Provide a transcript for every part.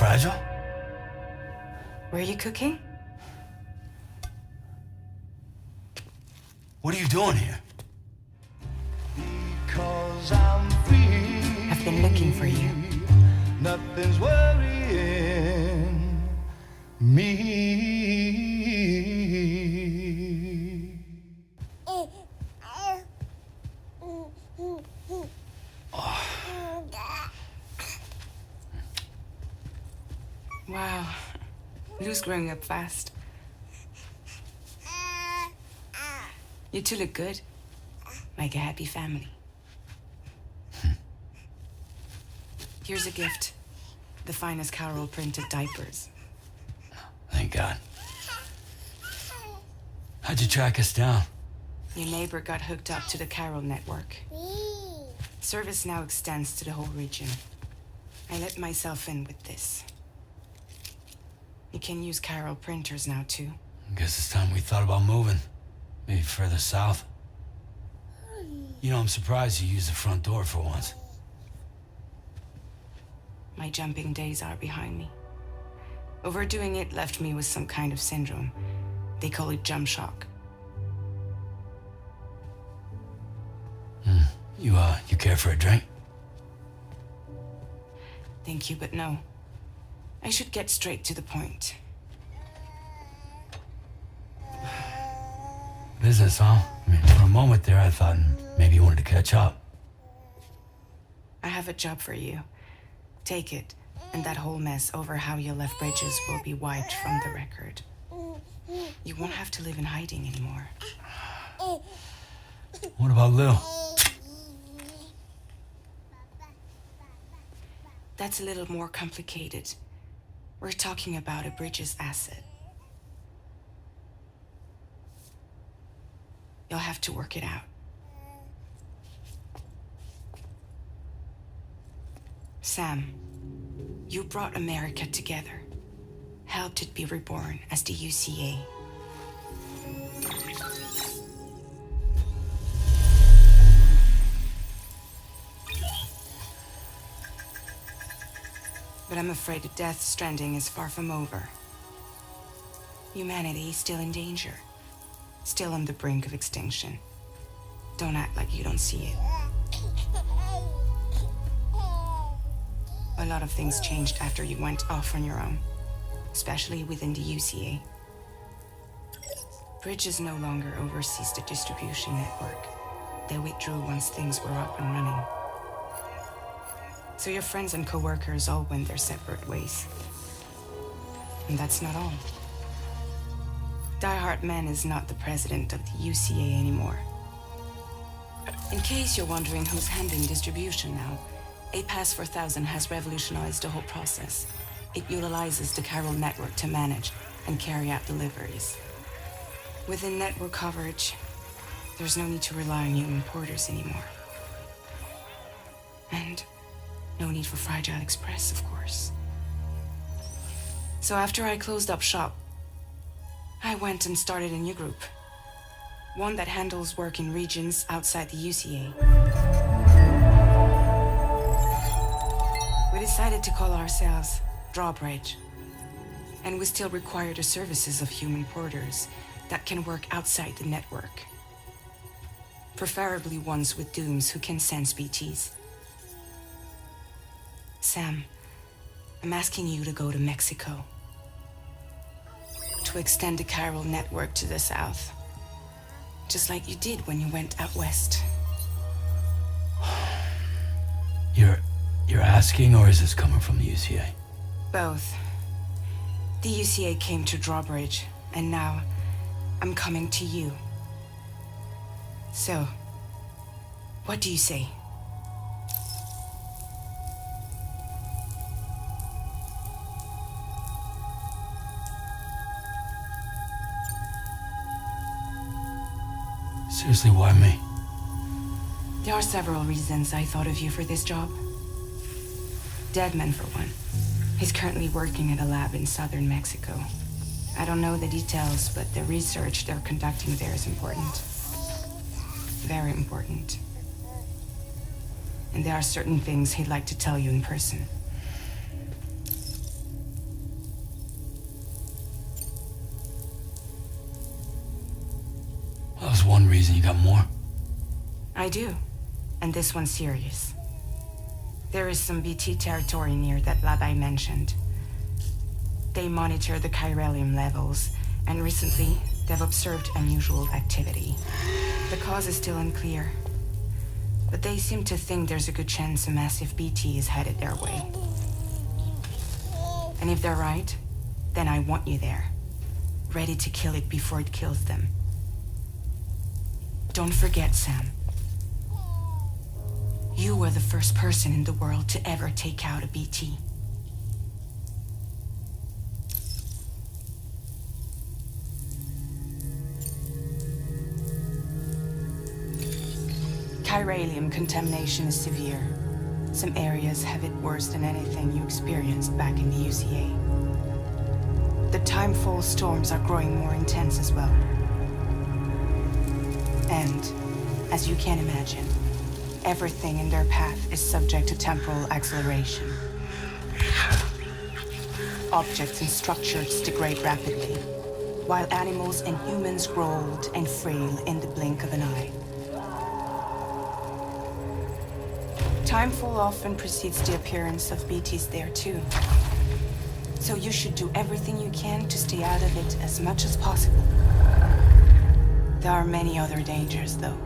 fragile? Were you cooking? What are you doing here? Because I'm free. I've been looking for you. Nothing's worrying me. Wow. Lou's growing up fast. You two look good. Like a happy family. Here's a gift. The finest Carol printed diapers. Thank God. How'd you track us down? Your neighbor got hooked up to the Carol network. Service now extends to the whole region. I let myself in with this. You can use Carol printers now, too. Guess it's time we thought about moving. Maybe further south. You know, I'm surprised you used the front door for once. My jumping days are behind me. Overdoing it left me with some kind of syndrome. They call it jump shock. You care for a drink? Thank you, but no. I should get straight to the point. Business, huh? I mean, for a moment there, I thought maybe you wanted to catch up. I have a job for you. Take it, and that whole mess over how you left Bridges will be wiped from the record. You won't have to live in hiding anymore. What about Lil? That's a little more complicated. We're talking about a Bridges asset. You'll have to work it out. Sam, you brought America together, helped it be reborn as the UCA. But I'm afraid the Death Stranding is far from over. Humanity is still in danger, still on the brink of extinction. Don't act like you don't see it. A lot of things changed after you went off on your own, especially within the UCA. Bridges no longer oversees the distribution network. They withdrew once things were up and running. So your friends and co-workers all went their separate ways. And that's not all. Die Hard Man is not the president of the UCA anymore. In case you're wondering who's handling distribution now, A Pass 4000 has revolutionized the whole process. It utilizes the Carol network to manage and carry out deliveries. Within network coverage, there's no need to rely on human porters anymore. And no need for Fragile Express, of course. So after I closed up shop, I went and started a new group. One that handles work in regions outside the UCA. We decided to call ourselves Drawbridge. And we still require the services of human porters that can work outside the network. Preferably ones with dooms who can sense BTs. Sam, I'm asking you to go to Mexico. To extend the Carol network to the south. Just like you did when you went out west. You're asking, or is this coming from the UCA? Both. The UCA came to Drawbridge, and now I'm coming to you. So, what do you say? Seriously, why me? There are several reasons I thought of you for this job. Deadman, for one. He's currently working at a lab in southern Mexico. I don't know the details, but the research they're conducting there is important. Very important. And there are certain things he'd like to tell you in person. reason you got more? I do. And this one's serious. There is some BT territory near that lab I mentioned. They monitor the chiralium levels, and recently, they've observed unusual activity. The cause is still unclear, but they seem to think there's a good chance a massive BT is headed their way. And if they're right, then I want you there, ready to kill it before it kills them. Don't forget, Sam. You were the first person in the world to ever take out a BT. Chiralium contamination is severe. Some areas have it worse than anything you experienced back in the UCA. The timefall storms are growing more intense as well. And, as you can imagine, everything in their path is subject to temporal acceleration. Objects and structures degrade rapidly, while animals and humans grow old and frail in the blink of an eye. Timefall often precedes the appearance of BTs there too. So you should do everything you can to stay out of it as much as possible. There are many other dangers, though.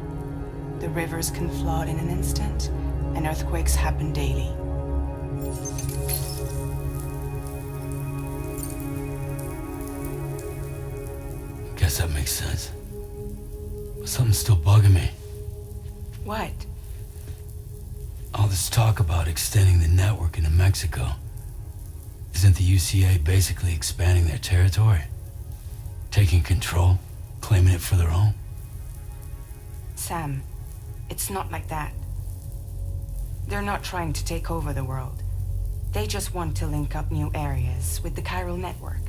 The rivers can flood in an instant, and earthquakes happen daily. Guess that makes sense. But something's still bugging me. What? All this talk about extending the network into Mexico. Isn't the UCA basically expanding their territory? Taking control? Claiming it for their own? Sam, it's not like that. They're not trying to take over the world. They just want to link up new areas with the chiral network.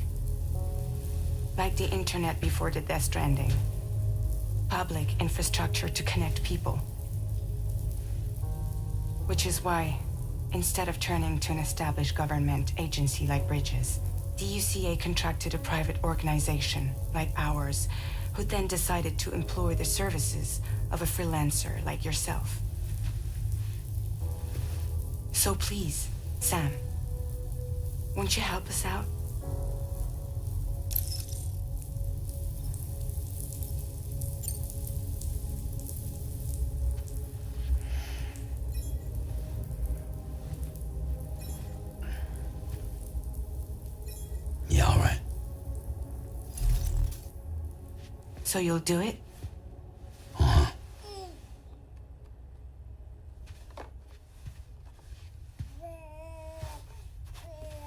Like the internet before the Death Stranding. Public infrastructure to connect people. Which is why, instead of turning to an established government agency like Bridges, the UCA contracted a private organization like ours, who then decided to employ the services of a freelancer like yourself. So please, Sam, won't you help us out? Yeah, all right. So you'll do it? Uh-huh.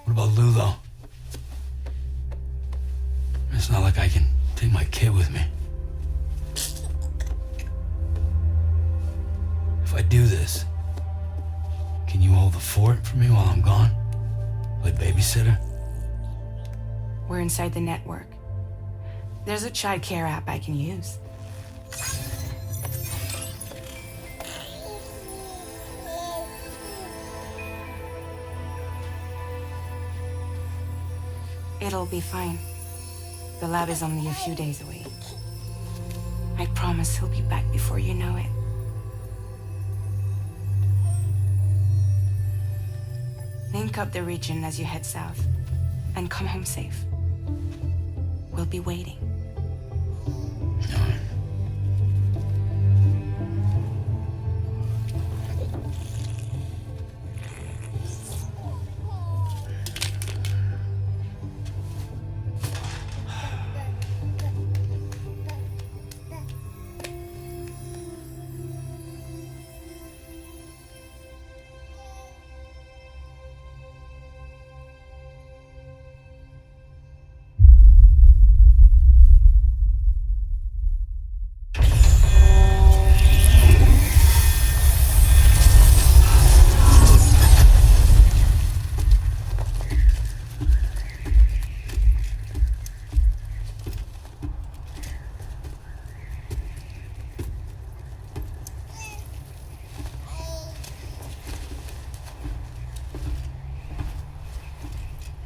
What about Lou, though? It's not like I can take my kid with me. If I do this, can you hold the fort for me while I'm gone? Play babysitter? We're inside the network. There's a child care app I can use. It'll be fine. The lab is only a few days away. I promise he'll be back before you know it. Link up the region as you head south, and come home safe. We'll be waiting. All right.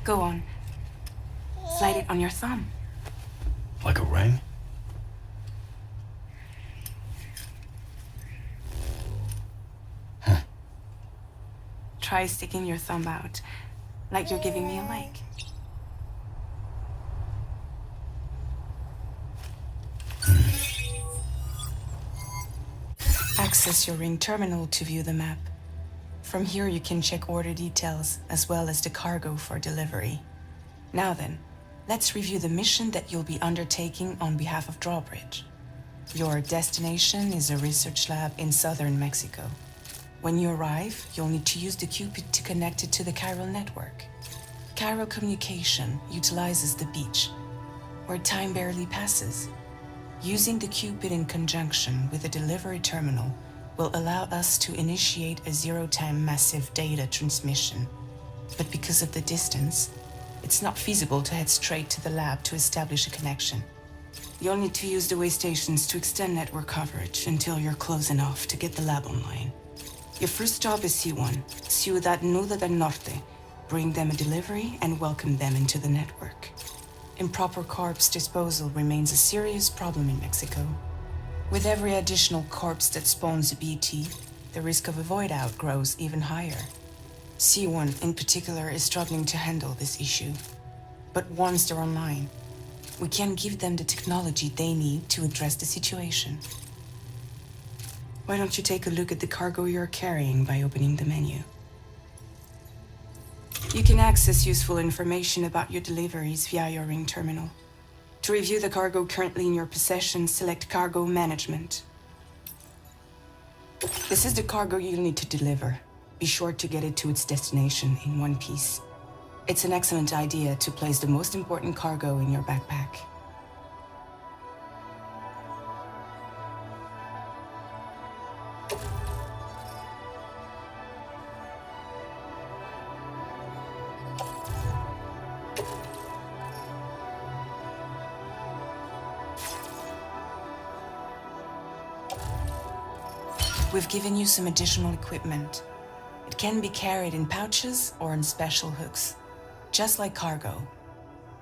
Go on. Slide it on your thumb. Like a ring? try sticking your thumb out, like you're giving me a leg. Access your ring terminal to view the map. From here you can check order details as well as the cargo for delivery. Now then, let's review the mission that you'll be undertaking on behalf of Drawbridge. Your destination is a research lab in southern Mexico. When you arrive, you'll need to use the Cupid to connect it to the chiral network. Chiral communication utilizes the beach, where time barely passes. Using the Cupid in conjunction with a delivery terminal will allow us to initiate a zero-time massive data transmission. But because of the distance, it's not feasible to head straight to the lab to establish a connection. You'll need to use the way stations to extend network coverage until you're close enough to get the lab online. Your first job is C1, Ciudad Nuda del Norte. Bring them a delivery and welcome them into the network. Improper corpse disposal remains a serious problem in Mexico. With every additional corpse that spawns a BT, the risk of a void out grows even higher. C1 in particular is struggling to handle this issue. But once they're online, we can give them the technology they need to address the situation. Why don't you take a look at the cargo you're carrying by opening the menu? You can access useful information about your deliveries via your ring terminal. To review the cargo currently in your possession, select Cargo Management. This is the cargo you'll need to deliver. Be sure to get it to its destination in one piece. It's an excellent idea to place the most important cargo in your backpack. We've given you some additional equipment. It can be carried in pouches or in special hooks, just like cargo.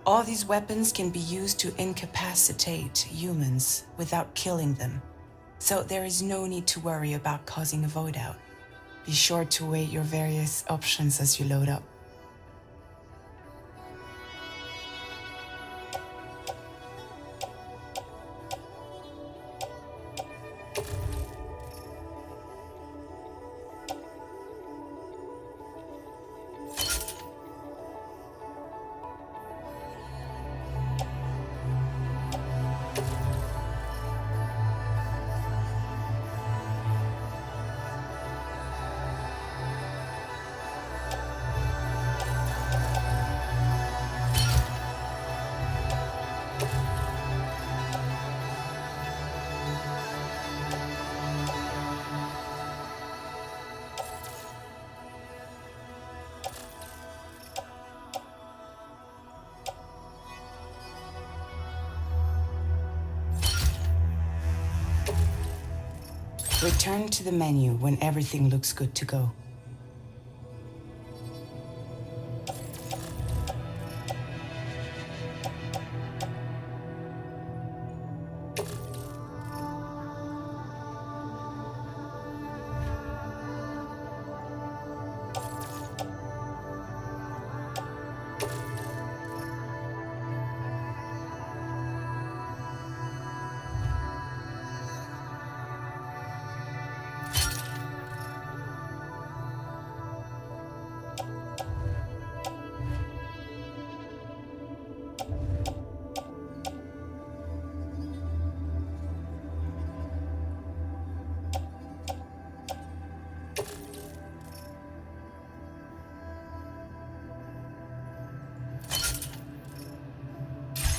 All these weapons can be used to incapacitate humans without killing them, so there is no need to worry about causing a void out. Be sure to weigh your various options as you load up. Return to the menu when everything looks good to go.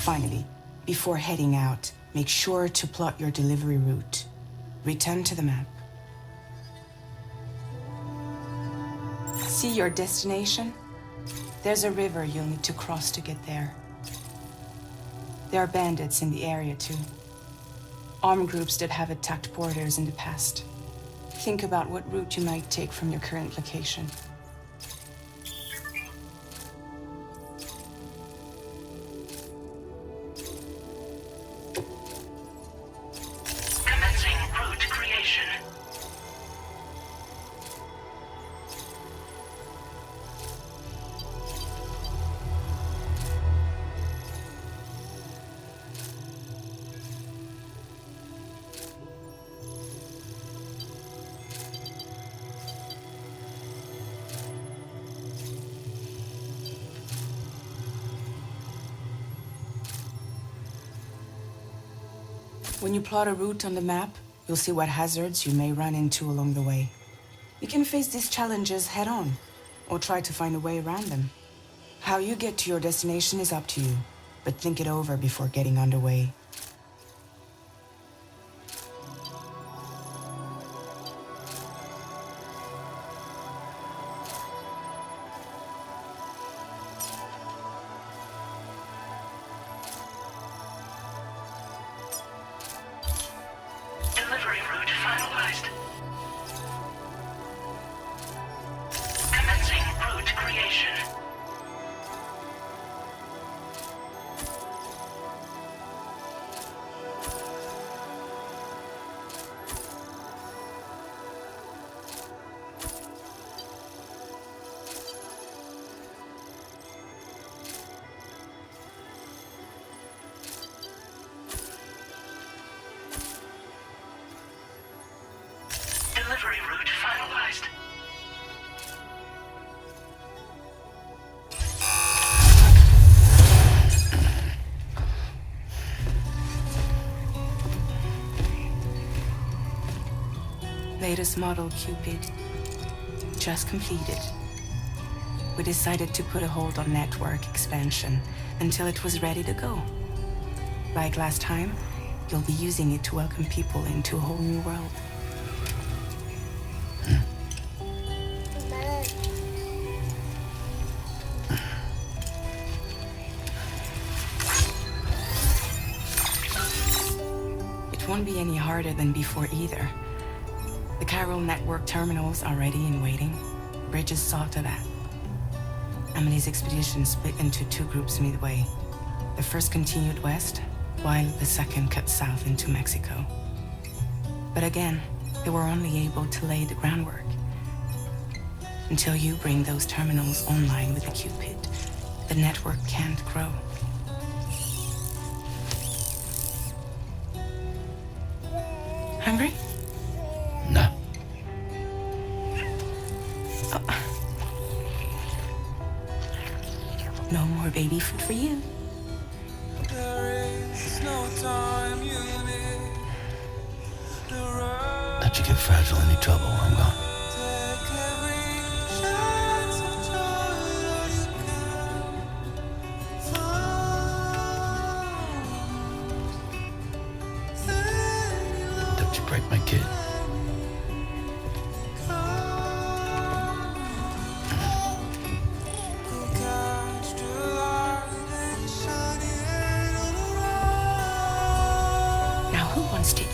Finally, before heading out, make sure to plot your delivery route. Return to the map. See your destination? There's a river you'll need to cross to get there. There are bandits in the area too. Armed groups that have attacked borders in the past. Think about what route you might take from your current location. When you plot a route on the map, you'll see what hazards you may run into along the way. You can face these challenges head on, or try to find a way around them. How you get to your destination is up to you, but think it over before getting underway. Delivery route finalized. Commencing route creation. Delivery route finalized. Latest model Cupid. Just completed. We decided to put a hold on network expansion until it was ready to go. Like last time, you'll be using it to welcome people into a whole new world. It won't be any harder than before either. The chiral network terminals are ready and waiting. Bridges saw to that. Emily's expedition split into two groups midway. The first continued west, while the second cut south into Mexico. But again, they were only able to lay the groundwork. Until you bring those terminals online with the Cupid, the network can't grow. Hungry? No. No more baby food for you. Let you get fragile any trouble while I'm gone. Don't you break my kid. Now who wants to eat?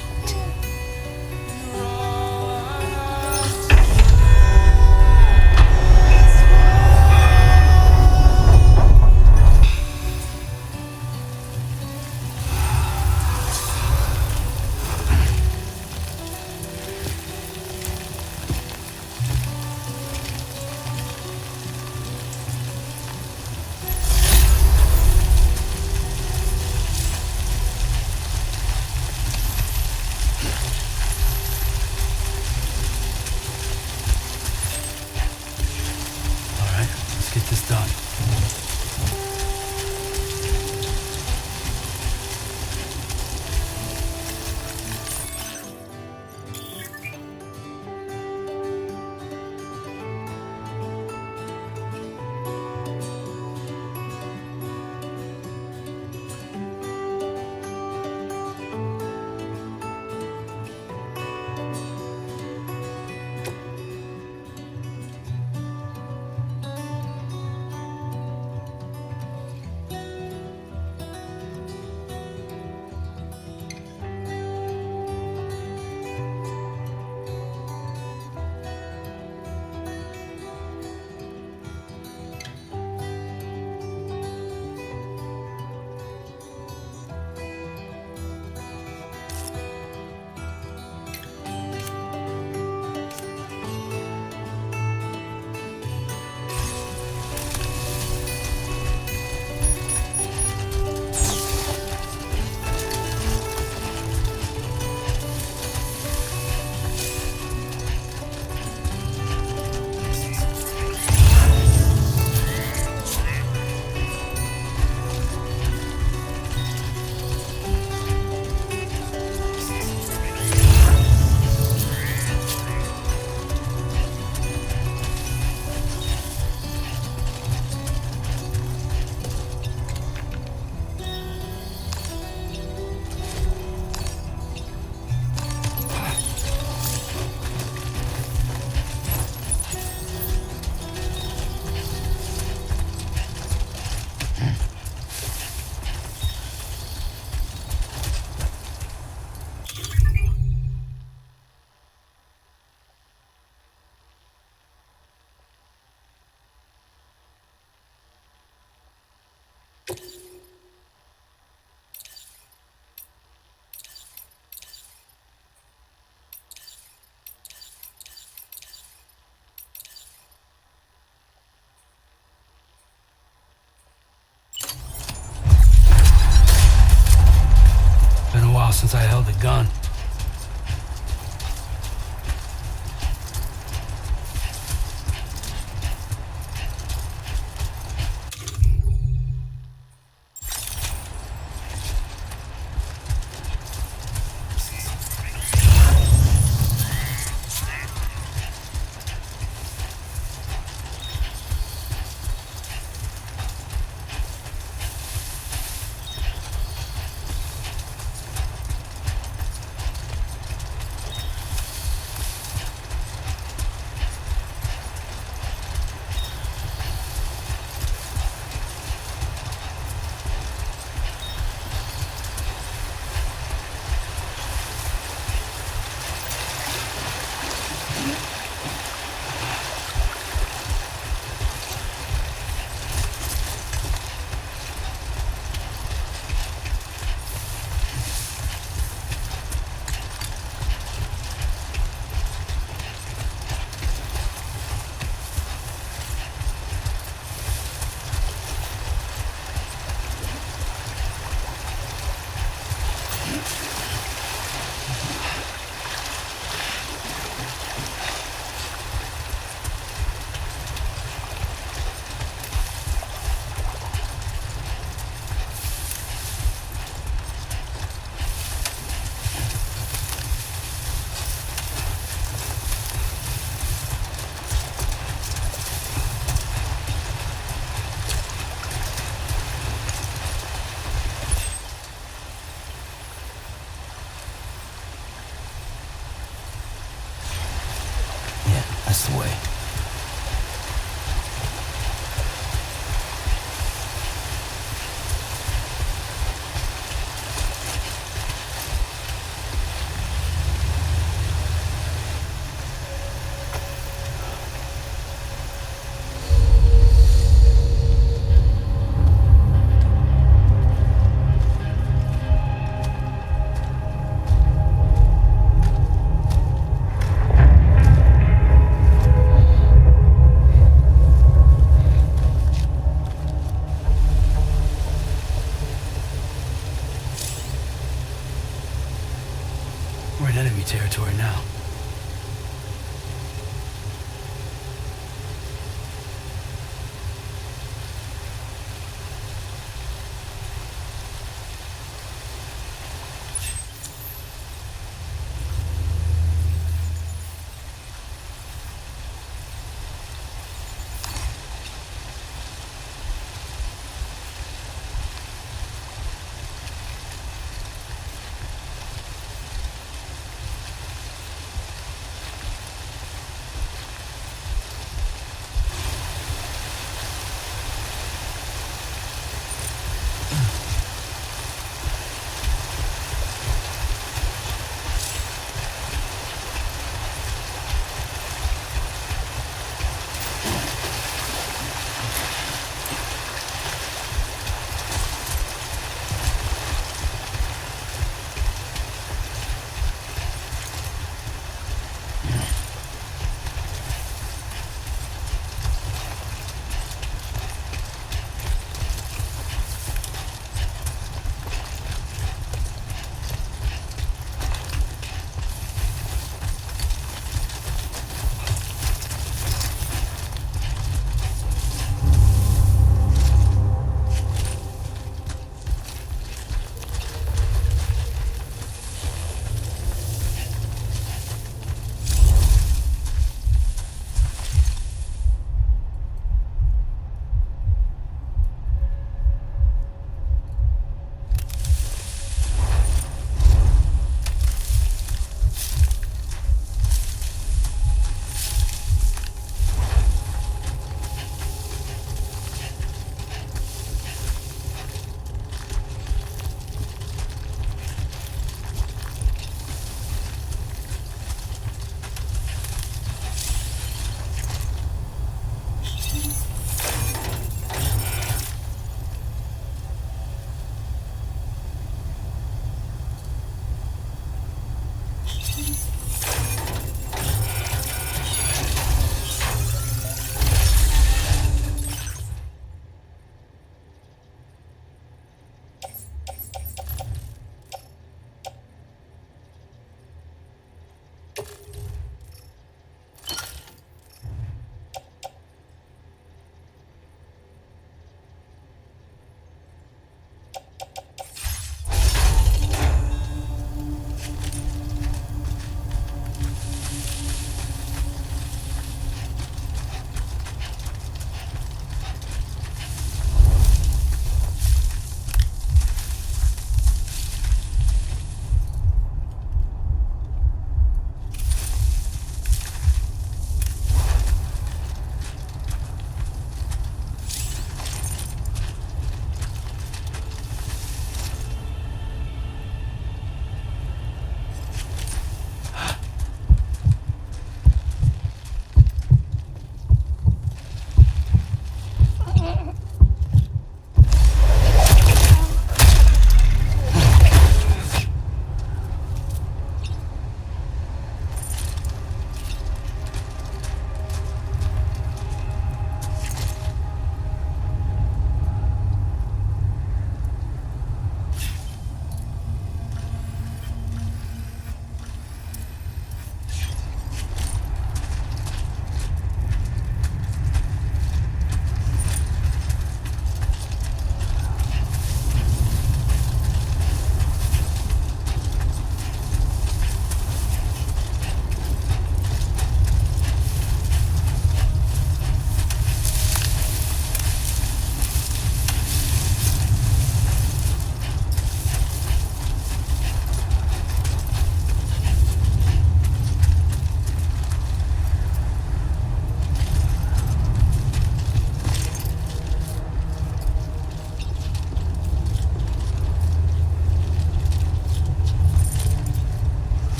once I held the gun.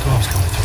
storm's coming through.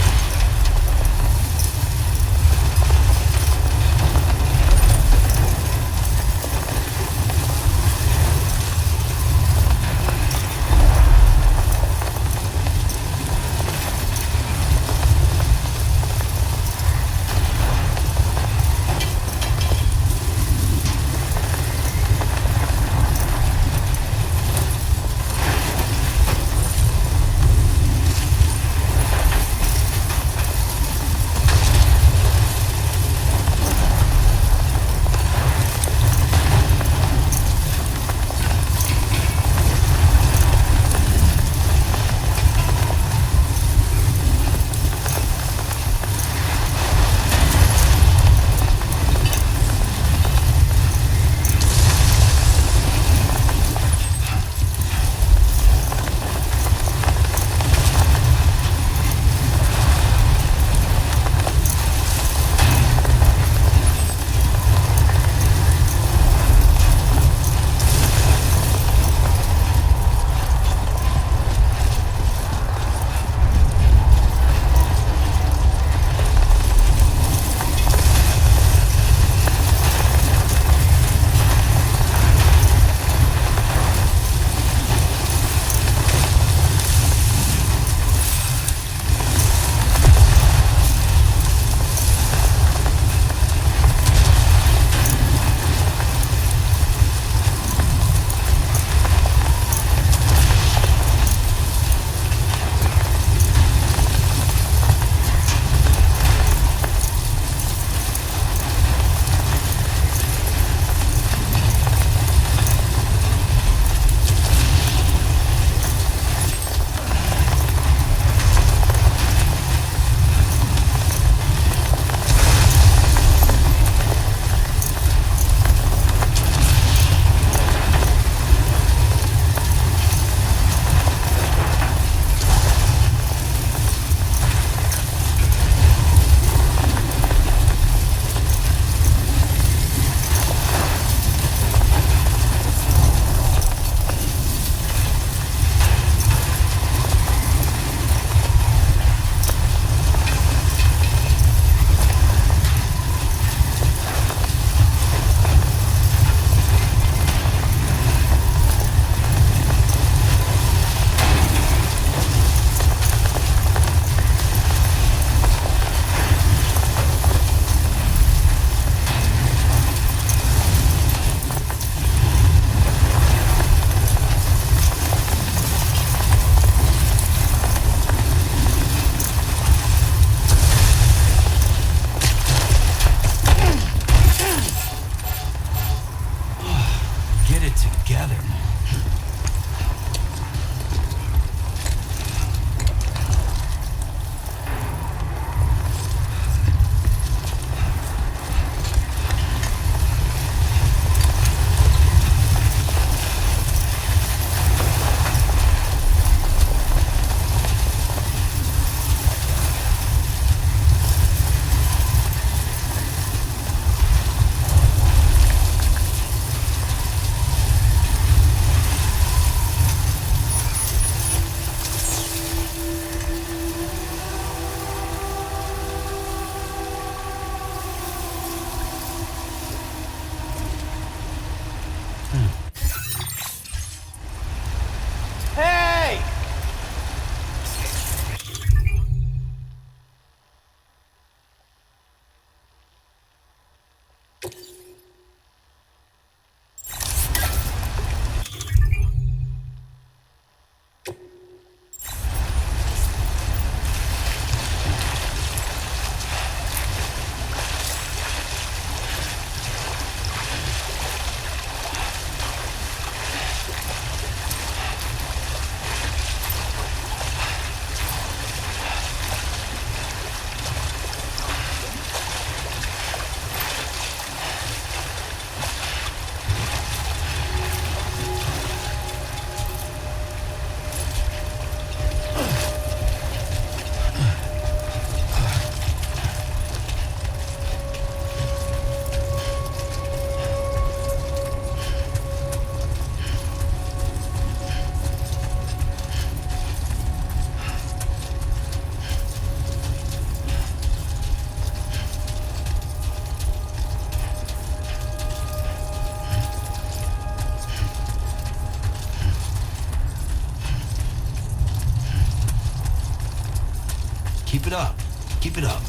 Keep it up. Keep it up.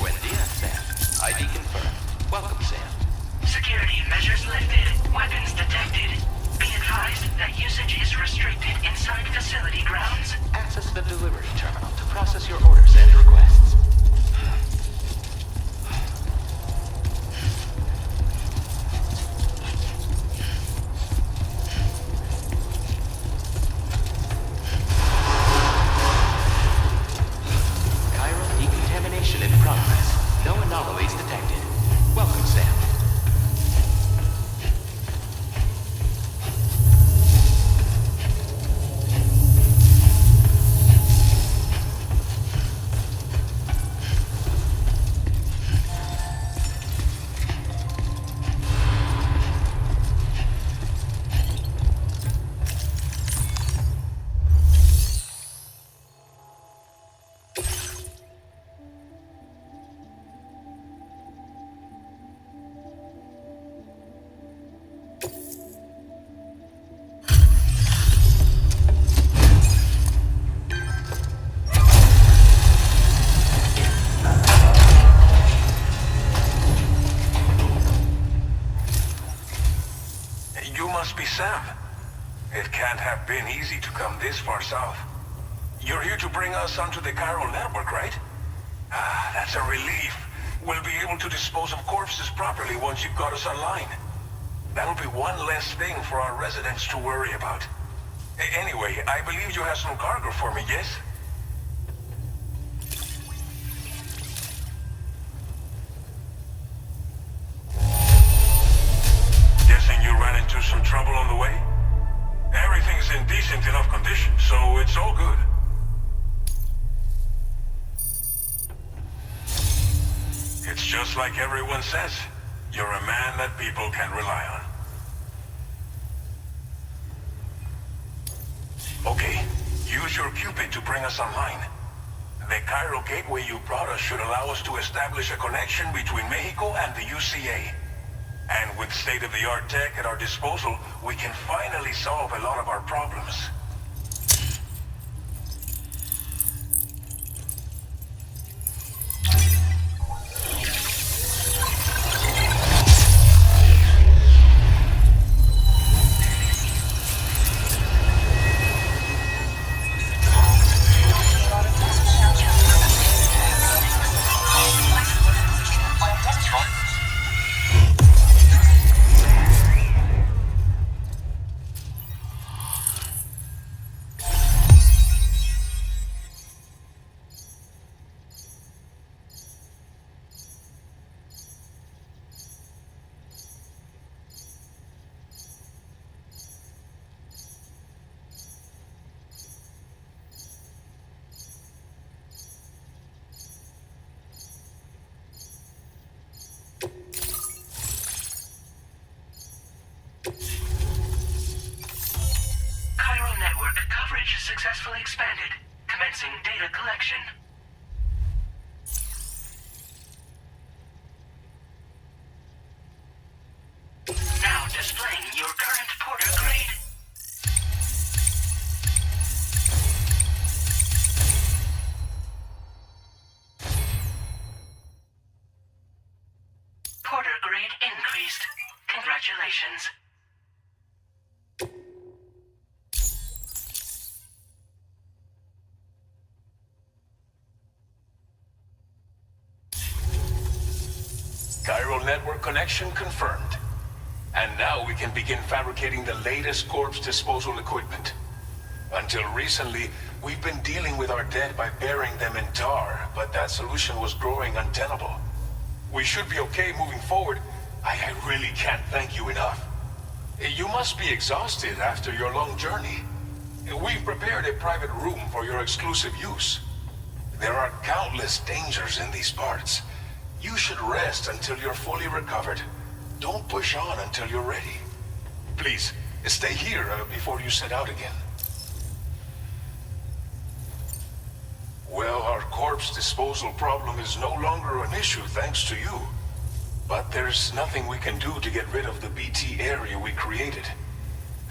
Buen dia, Sam. ID confirmed. Welcome, Sam. Security measures lifted. Weapons detected. Be advised that usage is restricted inside facility grounds. Access the delivery terminal to process your orders and requests. Chiral decontamination in progress. No anomalies detected. Welcome, Sam. You must be Sam. It can't have been easy to come this far south. You're here to bring us onto the chiral network, right? Ah, that's a relief. We'll be able to dispose of corpses properly once you've got us online. That'll be one less thing for our residents to worry about. Anyway, I believe you have some cargo for me, yes? Guessing you ran into some trouble on the way? Everything's in decent enough condition, so it's all good. It's just like everyone says. You're a man that people can rely on. Okay, use your Cupid to bring us online. The chiral gateway you brought us should allow us to establish a connection between Mexico and the UCA. And with state-of-the-art tech at our disposal, we can finally solve a lot of our problems. Chiral network coverage successfully expanded. Commencing data collection. Now displaying your current Porter grade. Porter grade increased. Congratulations. Chiral network connection confirmed. And now we can begin fabricating the latest corpse disposal equipment. Until recently, we've been dealing with our dead by burying them in tar, but that solution was growing untenable. We should be okay moving forward. I really can't thank you enough. You must be exhausted after your long journey. We've prepared a private room for your exclusive use. There are countless dangers in these parts. You should rest until you're fully recovered. Don't push on until you're ready. Please, stay here before you set out again. Well, our corpse disposal problem is no longer an issue thanks to you. But there's nothing we can do to get rid of the BT area we created.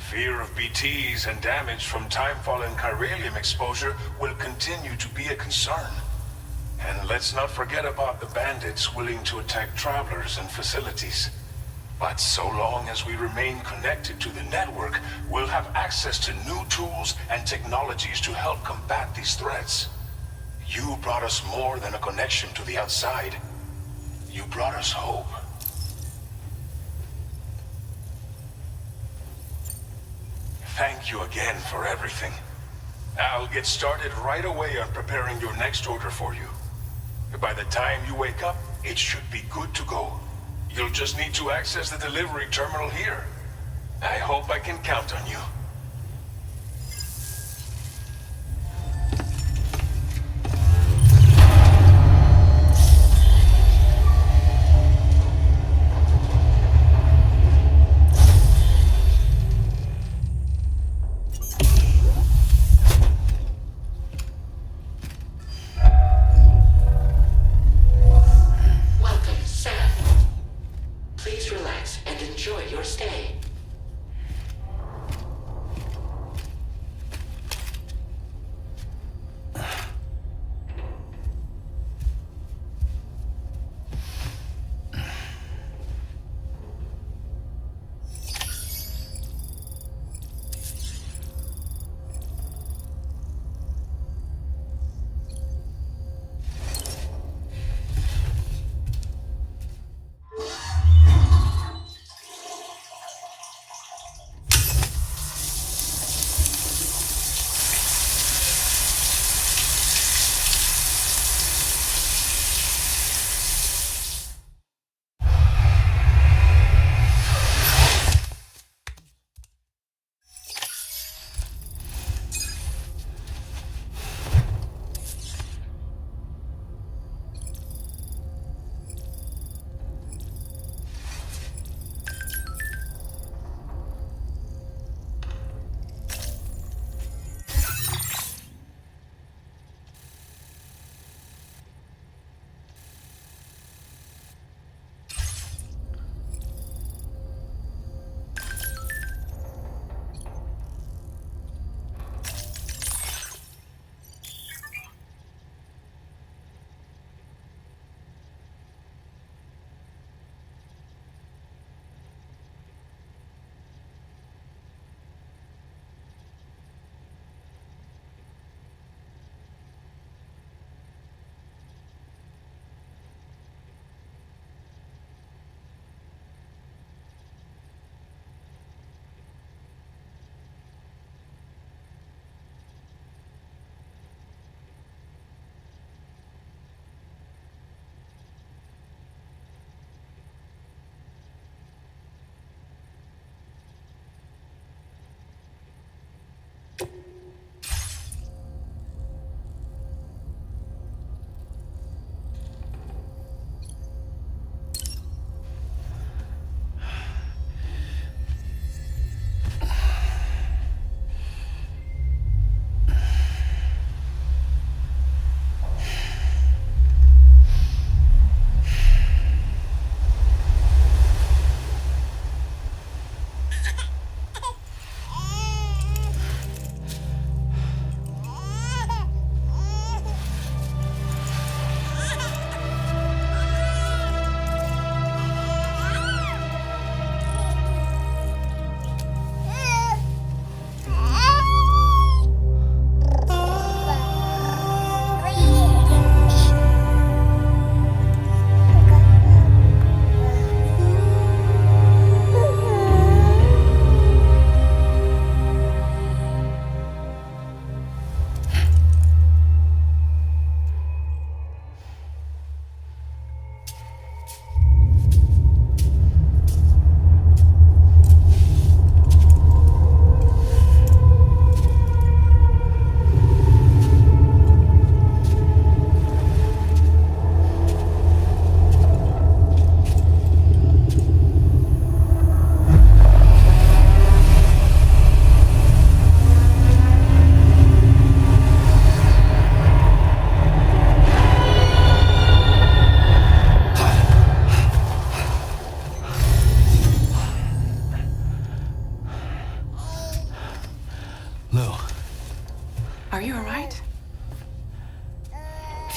Fear of BTs and damage from timefall and chiralium exposure will continue to be a concern. And let's not forget about the bandits willing to attack travelers and facilities. But so long as we remain connected to the network, we'll have access to new tools and technologies to help combat these threats. You brought us more than a connection to the outside. You brought us hope. Thank you again for everything. I'll get started right away on preparing your next order for you. By the time you wake up, it should be good to go. You'll just need to access the delivery terminal here. I hope I can count on you. Welcome, sir. Please relax and enjoy your stay.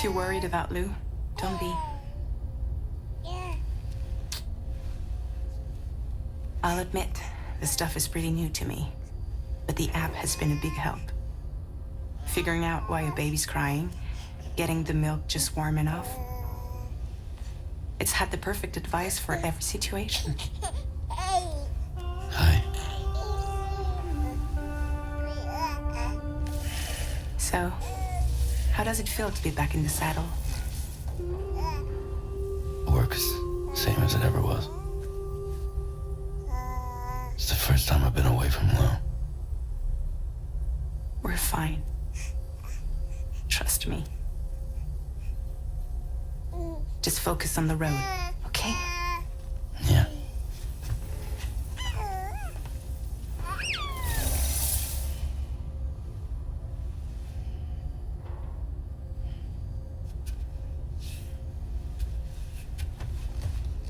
If you're worried about Lou, don't be. I'll admit, this stuff is pretty new to me, but the app has been a big help. Figuring out why a baby's crying, getting the milk just warm enough. It's had the perfect advice for every situation. Hi. So, how does it feel to be back in the saddle? Work's same as it ever was. It's the first time I've been away from Lou. We're fine. Trust me. Just focus on the road.